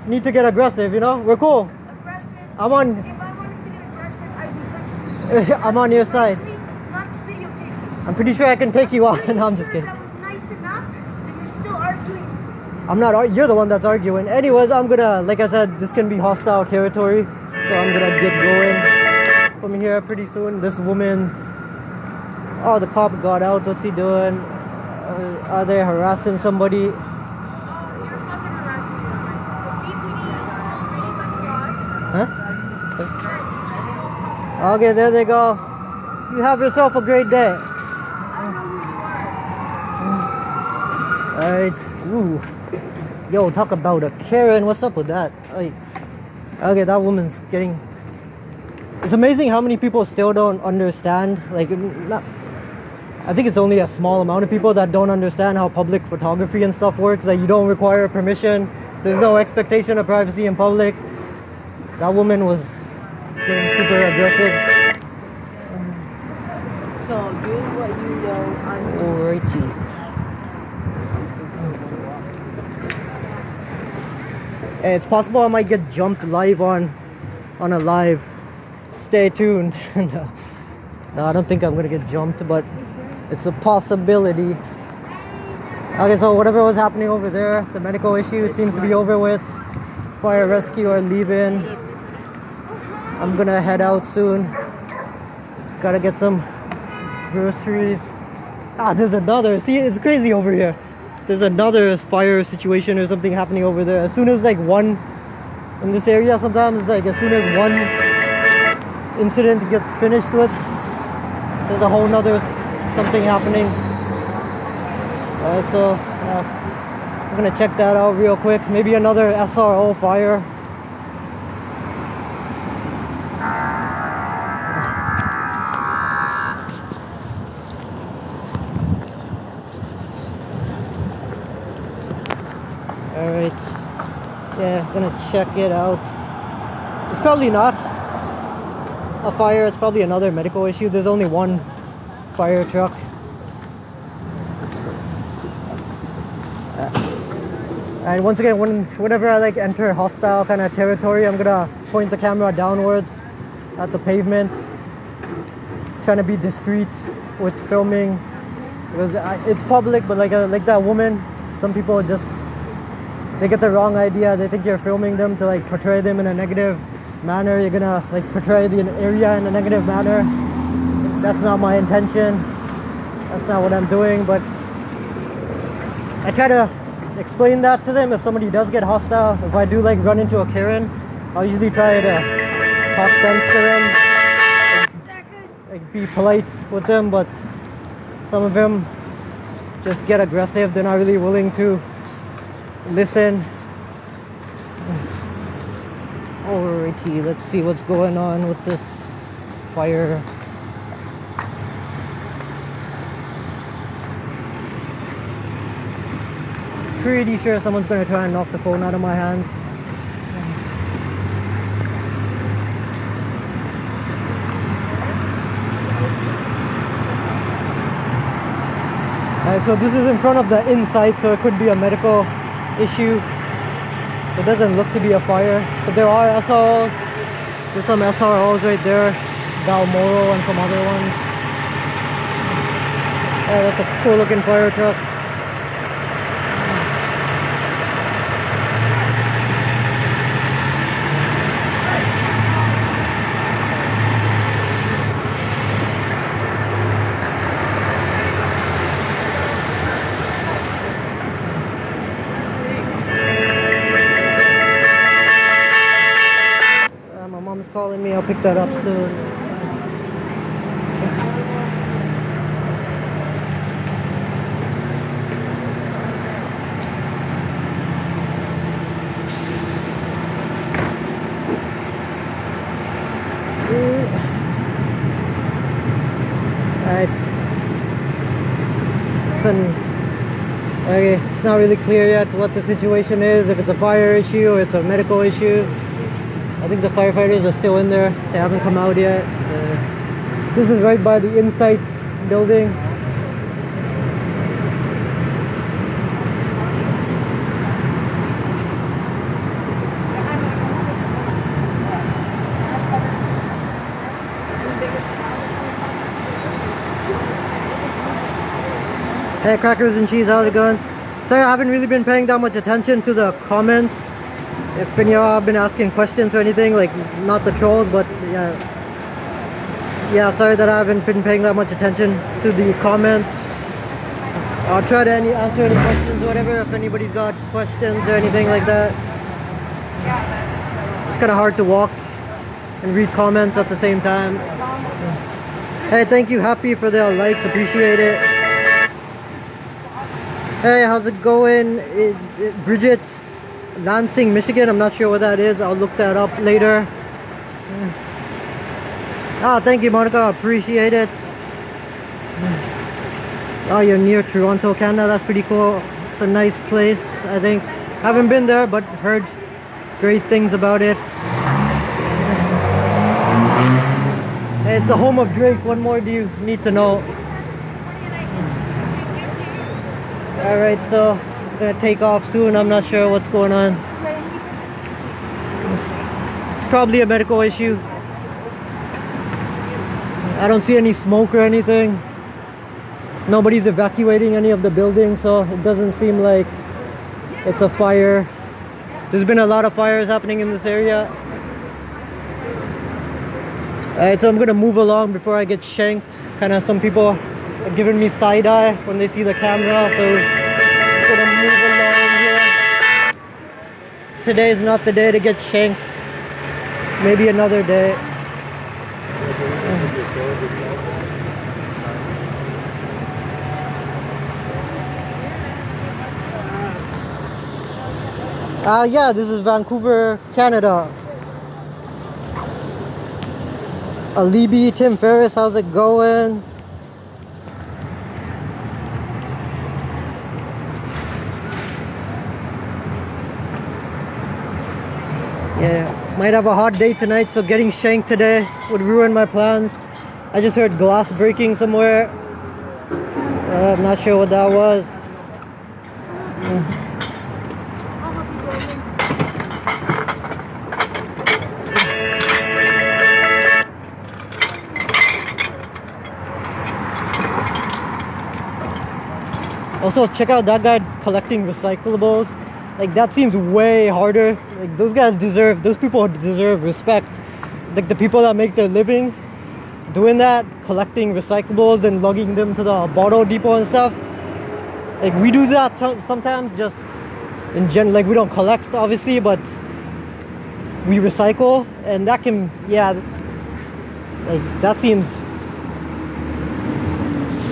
S1: need to get aggressive. You know, we're cool.
S7: Aggressive.
S1: I'm on.
S7: If I wanted to get aggressive, I'd be like,
S1: I'm on your side.
S7: not to videotape you.
S1: I'm pretty sure I can take you on. No, I'm just kidding.
S7: That was nice enough, and you're still arguing.
S1: I'm not. You're the one that's arguing. Anyways, I'm gonna. Like I said, this can be hostile territory, so I'm gonna get going from here pretty soon. This woman. Oh, the cop got out. What's he doing? Are they harassing somebody?
S7: You're fucking harassing me. The VPD is still reading my thoughts.
S1: Huh? Okay, there they go. You have yourself a great day. Alright. Ooh. Yo, talk about a Karen. What's up with that? Like, okay, that woman's getting... It's amazing how many people still don't understand. Like, not... I think it's only a small amount of people that don't understand how public photography and stuff works. Like, you don't require permission. There's no expectation of privacy in public. That woman was getting super aggressive.
S4: So do what you know.
S1: Alrighty. Hey, it's possible I might get jumped live on a live. Stay tuned. No, I don't think I'm gonna get jumped, but it's a possibility. Okay, so whatever was happening over there, the medical issue seems to be over with. Fire rescue are leaving. I'm gonna head out soon. Gotta get some groceries. Ah, there's another. See, it's crazy over here. There's another fire situation or something happening over there. As soon as like one in this area, sometimes like as soon as one incident gets finished with, there's a whole nother something happening. Alright, so I'm gonna check that out real quick. Maybe another SRO fire. Alright, yeah, gonna check it out. It's probably not a fire, it's probably another medical issue. There's only one fire truck. And once again, whenever I like enter hostile kind of territory, I'm gonna point the camera downwards at the pavement, trying to be discreet with filming because it's public. But like that woman, some people just they get the wrong idea. They think you're filming them to like portray them in a negative manner. You're gonna like portray the area in a negative manner. That's not my intention. That's not what I'm doing. But I try to explain that to them. If somebody does get hostile, if I do like run into a Karen, I'll usually try to talk sense to them, like be polite with them. But some of them just get aggressive. They're not really willing to listen. Alrighty, let's see what's going on with this fire. Pretty sure someone's gonna try and knock the phone out of my hands. Alright, so this is in front of the inside, so it could be a medical issue. It doesn't look to be a fire. But there are SROs. There's some SROs right there. Balmoral and some other ones. Yeah, that's a cool looking fire truck. Calling me, I'll pick that up soon. Okay, it's not really clear yet what the situation is, if it's a fire issue or it's a medical issue. I think the firefighters are still in there. They haven't come out yet. This is right by the Insight building. Hey, crackers and cheese, how's it going? Sorry, I haven't really been paying that much attention to the comments. If any of y'all have been asking questions or anything, like not the trolls, but yeah, sorry that I haven't been paying that much attention to the comments. I'll try to answer any questions or whatever if anybody's got questions or anything like that. It's kind of hard to walk and read comments at the same time. Hey, thank you, Happy, for the likes, appreciate it. Hey, how's it going? Bridget, Lansing, Michigan. I'm not sure what that is. I'll look that up later. Ah, thank you, Monica. Appreciate it. Oh, you're near Toronto, Canada. That's pretty cool. It's a nice place, I think. Haven't been there, but heard great things about it. Hey, it's the home of Drake. What more do you need to know? Alright, so I'm gonna take off soon. I'm not sure what's going on. It's probably a medical issue. I don't see any smoke or anything. Nobody's evacuating any of the buildings, so it doesn't seem like it's a fire. There's been a lot of fires happening in this area. Alright, so I'm gonna move along before I get shanked. Kinda some people are giving me side eye when they see the camera, so I'm gonna move along here. Today is not the day to get shanked. Maybe another day. Yeah, this is Vancouver, Canada. Alibi, Tim Ferriss, how's it going? Yeah, might have a hot day tonight, so getting shanked today would ruin my plans. I just heard glass breaking somewhere. I'm not sure what that was. Also, check out that guy collecting recyclables. Like, that seems way harder. Like, those people deserve respect. Like, the people that make their living doing that, collecting recyclables and lugging them to the bottle depot and stuff. Like, we do that sometimes, just in general. Like, we don't collect, obviously, but we recycle, and that can, yeah, like, that seems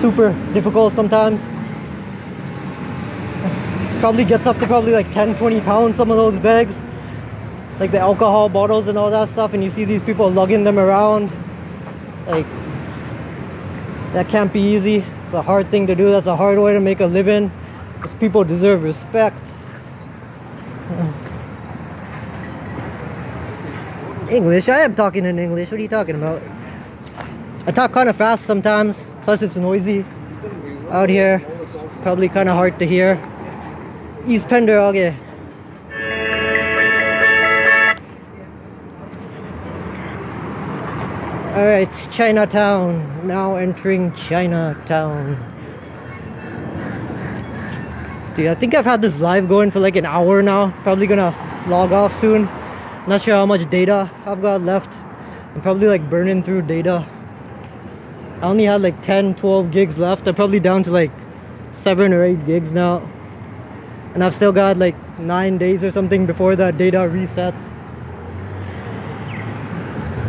S1: super difficult sometimes. Probably gets up to probably like 10-20 pounds, some of those bags, like the alcohol bottles and all that stuff, and you see these people lugging them around. Like, that can't be easy. It's a hard thing to do. That's a hard way to make a living. These people deserve respect. English? I am talking in English. What are you talking about? I talk kind of fast sometimes, plus it's noisy out here. Probably kind of hard to hear. East Pender, okay. Alright, Chinatown. Now entering Chinatown. Dude, I think I've had this live going for like an hour now. Probably gonna log off soon. Not sure how much data I've got left. I'm probably like burning through data. I only had like 10-12 gigs left. I'm probably down to like 7 or 8 gigs now. And I've still got like 9 days or something before that data resets.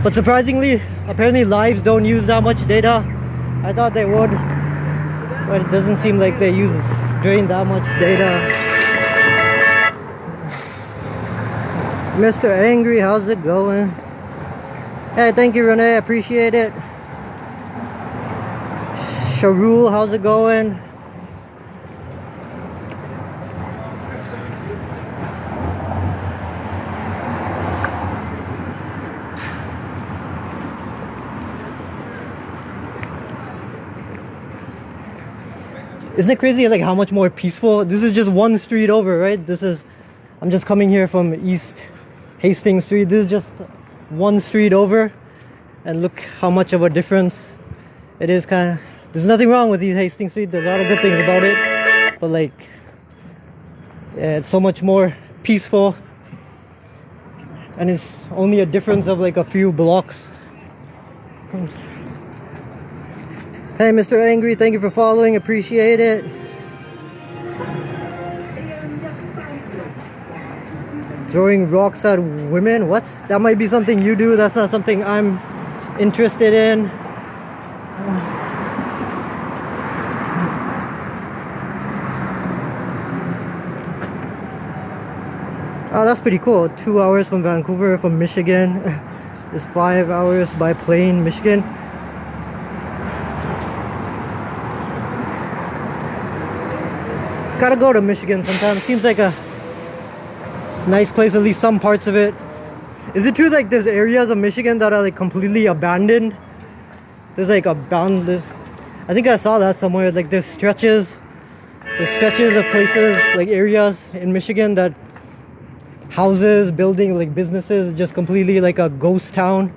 S1: But surprisingly, apparently lives don't use that much data. I thought they would, but it doesn't seem like they drain that much data. Mr. Angry, how's it going? Hey, thank you, Renee, I appreciate it. Sharul, how's it going? Isn't it crazy like how much more peaceful? This is just one street over, right? I'm just coming here from East Hastings Street. This is just one street over, and look how much of a difference it is. Kind of, there's nothing wrong with East Hastings Street. There's a lot of good things about it, but like, yeah, it's so much more peaceful, and it's only a difference of like a few blocks. Hey, Mr. Angry, thank you for following. Appreciate it. Throwing rocks at women? What? That might be something you do. That's not something I'm interested in. Oh, that's pretty cool. 2 hours from Vancouver, from Michigan. It's 5 hours by plane, Michigan. Gotta go to Michigan sometime. Seems like it's a nice place, at least some parts of it. Is it true like there's areas of Michigan that are like completely abandoned? There's like abandoned. I think I saw that somewhere. Like there's stretches of places, like areas in Michigan that houses, building, like businesses, just completely like a ghost town,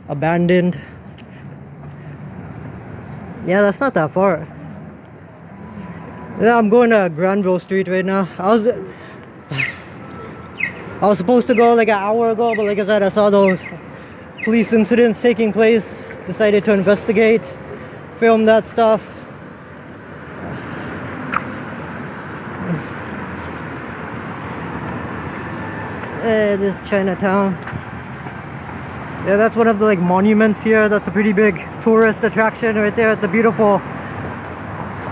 S1: abandoned. Yeah, that's not that far. Yeah, I'm going to Granville Street right now. I was supposed to go like an hour ago, but like I said, I saw those police incidents taking place. Decided to investigate, film that stuff. This Chinatown. Yeah, that's one of the like monuments here. That's a pretty big tourist attraction right there. It's a beautiful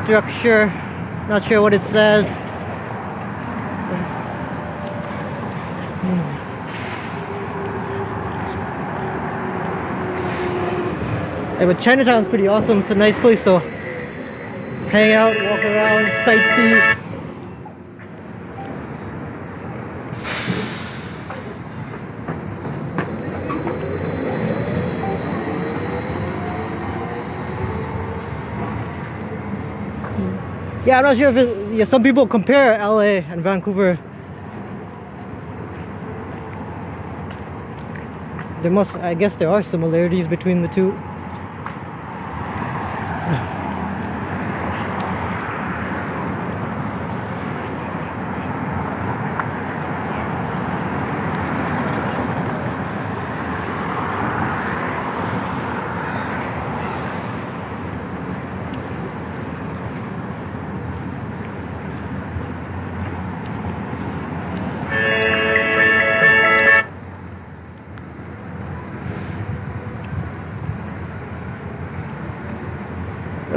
S1: structure. Not sure what it says. Yeah, but Chinatown's pretty awesome. It's a nice place to hang out, walk around, sightsee. Yeah, I'm not sure if yeah, some people compare LA and Vancouver. I guess there are similarities between the two.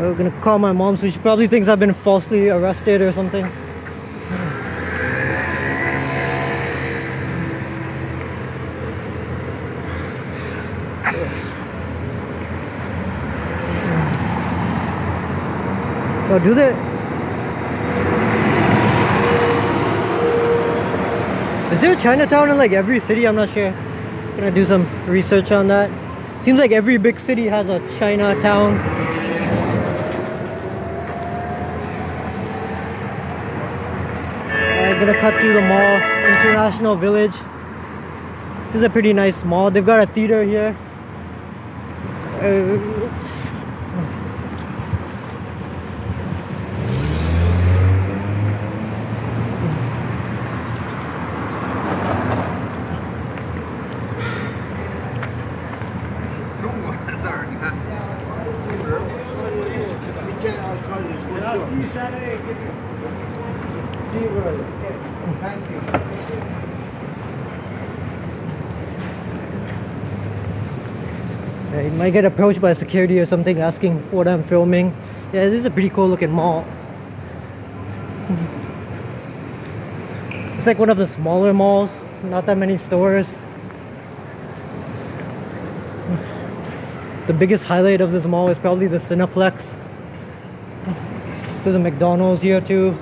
S1: I'm gonna call my mom, so she probably thinks I've been falsely arrested or something. Oh, do they? Is there a Chinatown in like every city? I'm not sure. Gonna do some research on that. Seems like every big city has a Chinatown. I'm gonna cut through the mall, International Village. This is a pretty nice mall. They've got a theater here. Yeah, you might get approached by security or something asking what I'm filming. Yeah, this is a pretty cool looking mall. It's like one of the smaller malls, not that many stores. The biggest highlight of this mall is probably the Cineplex. There's a McDonald's here too.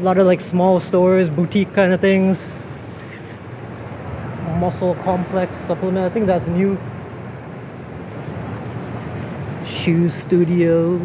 S1: A lot of like small stores, boutique kind of things. Muscle complex supplement, I think that's new. Shoe studio.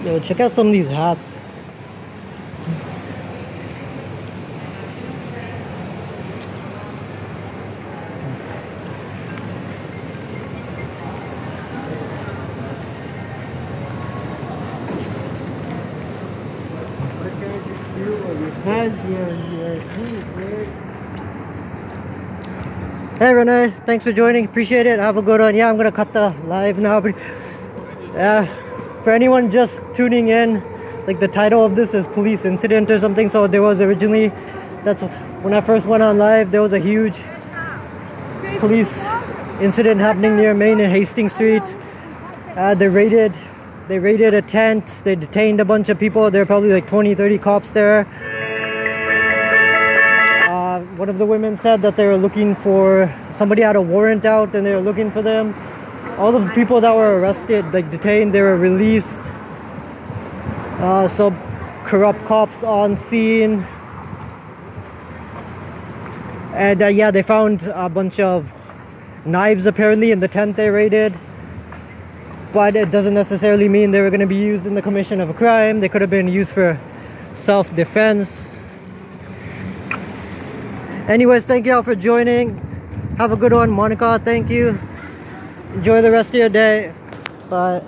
S1: Yo, check out some of these hats.
S4: Because you're weird.
S1: Hey Renee, thanks for joining. Appreciate it. Have a good one. Yeah, I'm gonna cut the live now. But for anyone just tuning in, like the title of this is police incident or something. So there was originally, that's when I first went on live. There was a huge police incident happening near Main and Hastings Street. They raided a tent. They detained a bunch of people. There were probably like 20-30 cops there. One of the women said that they were looking for somebody, had a warrant out and they were looking for them. All of the people that were arrested, like detained, they were released. Some corrupt cops on scene. And yeah, they found a bunch of knives apparently in the tent they raided. But it doesn't necessarily mean they were going to be used in the commission of a crime. They could have been used for self-defense. Anyways, thank you all for joining. Have a good one. Monica, thank you. Enjoy the rest of your day. Bye.